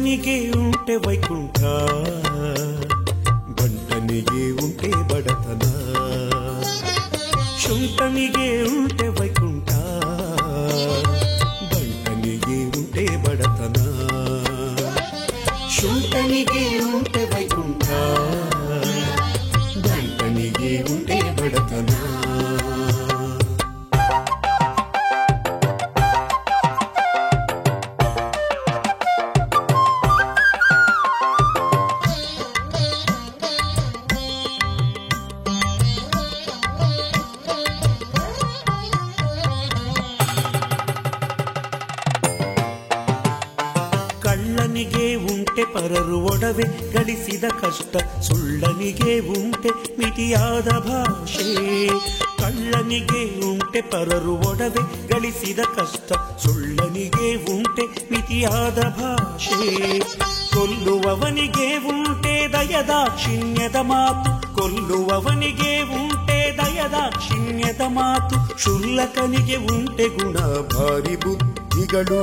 ಶುಂಠನಿಗೆ ಉಂಟೆ ವೈಕುಂಠ, ಬಂಟನಿಗೆ ಉಂಟೆ ಬಡತನ. ಶುಂಠನಿಗೆ ಉಂಟೆ ವೈಕುಂಠ, ಬಂಟನಿಗೆ ಉಂಟೆ ಬಡತನ. ಶುಂಠನಿಗೆ ಉಂಟೆ ವೈಕುಂಠ, ಬಂಟನಿಗೆ ಉಂಟೆ ಬಡತನ. ಕಳ್ಳನಿಗೆ ಉಂಟೆ ಪರರು ಒಡವೆ ಗಳಿಸಿದ ಕಷ್ಟ, ಸುಳ್ಳನಿಗೆ ಉಂಟೆ ಮಿತಿಯಾದ ಭಾಷೆ. ಕಳ್ಳನಿಗೆ ಉಂಟೆ ಪರರು ಒಡವೆ ಗಳಿಸಿದ ಕಷ್ಟ, ಸುಳ್ಳನಿಗೆ ಉಂಟೆ ಮಿತಿಯಾದ ಭಾಷೆ. ಕೊಲ್ಲುವವನಿಗೆ ಉಂಟೆ ದಯದಾಕ್ಷಿಣ್ಯದ ಮಾತು, ಕೊಲ್ಲುವವನಿಗೆ ಉಂಟೆ ದಯದಾಕ್ಷಿಣ್ಯದ ಮಾತು. ಶುಲ್ಲಕನಿಗೆ ಉಂಟೆ ಗುಣ ಭಾರಿ ಬುದ್ಧಿಗಳು,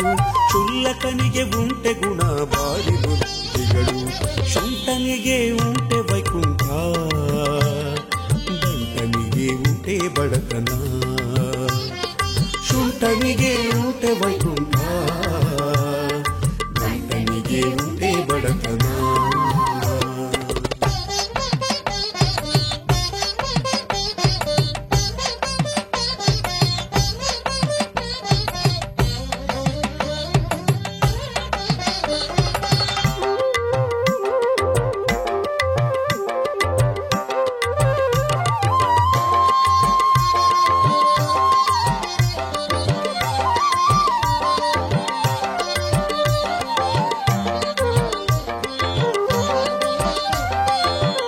ಶುಲ್ಲಕನಿಗೆ ಉಂಟೆ ಗುಣ ಭಾರಿ ಬುದ್ಧಿಗಳು. ಶುಂಠನಿಗೆ ಉಂಟೆ ವೈಕುಂಠ, ಬಂಟನಿಗೆ ಉಂಟೆ ಬಡತನ. ಶುಂಠನಿಗೆ ಉಂಟೆ ವೈಕುಂಠ, ಬಂಟನಿಗೆ ಉಂಟೆ ಬಡತನ.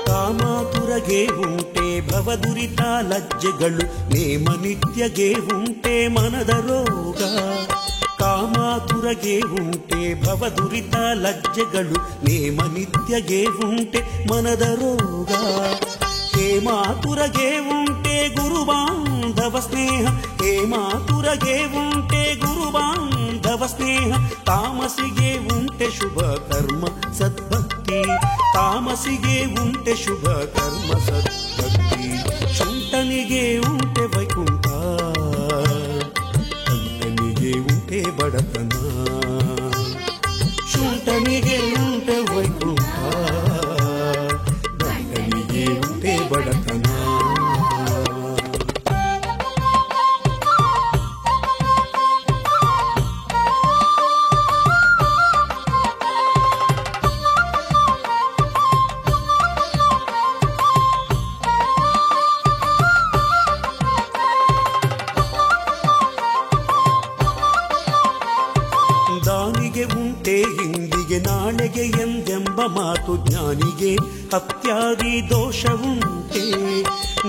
ಕಾಮಾತುರಗೆ ಉಂಟೆ ಭವದುರಿತ ಲಜ್ಜೆಗಳು, ನೇಮ ನಿತ್ಯಗೆ ಉಂಟೆ ಮನದ ರೋಗ. ಕಾಮಾತುರಗೆ ಉಂಟೆ ಭವದುರಿತ ಲಜ್ಜೆಗಳು, ನೇಮ ನಿತ್ಯಗೆ ಉಂಟೆ ಮನದ ರೋಗ. ಹೇಮಾತುರಗೆ ಉಂಟೆ ಗುರುಬಾಂಧವ ಸ್ನೇಹ, ಹೇಮಾತುರಗೆ ಉಂಟೆ ಗುರುಬಾಂಧವ ಸ್ನೇಹ. ತಾಮಸಿಗೆ ಉಂಟೆ ಶುಭ ಕರ್ಮ ಸದ್ಭಕ್ತಿ, ತಾಮಸಿಗೆ ಉಂಟೆ ಶುಭ ಕರ್ಮ ಸದ್ಭಕ್ತಿ. ಶುಂಠನಿಗೆ ಉಂಟೆ ವೈಕುಂಠ, ಬಂಟನಿಗೆ ಉಂಟೆ ಬಡತನ. ಶುಂಠನಿಗೆ ಉಂಟೆ ವೈಕುಂಠ, ಬಂಟನಿಗೆ ಉಂಟೆ ಬಡತನ. ದಾನಿಗೆ ಉಂಟೆ ಹಿಂದಿಗೆ ನಾಳೆಗೆ ಎಂದೆಂಬ ಮಾತು, ಜ್ಞಾನಿಗೆ ಹತ್ಯಾದಿ ದೋಷವುಂಟೆ.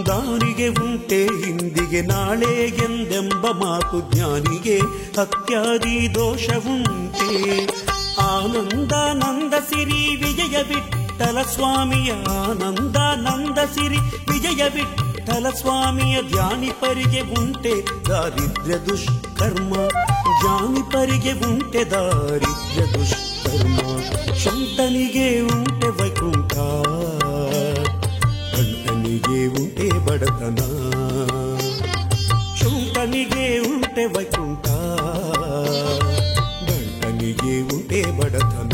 ದಾನಿಗೆ ಉಂಟೆ ಹಿಂದಿಗೆ ನಾಳೆ ಎಂದೆಂಬ ಮಾತು, ಜ್ಞಾನಿಗೆ ಹತ್ಯಾದಿ ದೋಷವುಂಟೆ. ಆನಂದ ನಂದ ಸಿರಿ ವಿಜಯ ವಿಠಲ ಸ್ವಾಮಿಯ, ಆನಂದ ನಂದ ಸಿರಿ ವಿಜಯ ವಿಠಲ ಸ್ವಾಮಿಯ. ಧ್ಯಾನಿಪರಿಗೆ ಉಂಟೆ ದಾರಿದ್ರ್ಯ ದುಷ್ಕರ್ಮ, ಜ್ಞಾನಿಪರಿಗೆ ಉಂಟೆ ದಾರಿದ್ರ್ಯ ದುಷ್ಕರ್ಮ. ಶುಂಠನಿಗೆ ಉಂಟೆ ವೈಕುಂಠ, ಬಂಟನಿಗೆ ಉಂಟೆ ಬಡತನ. ಶುಂಠನಿಗೆ ಉಂಟೆ ವೈಕುಂಠ, ಬಂಟನಿಗೆ ಉಂಟೆ ಬಡತನ.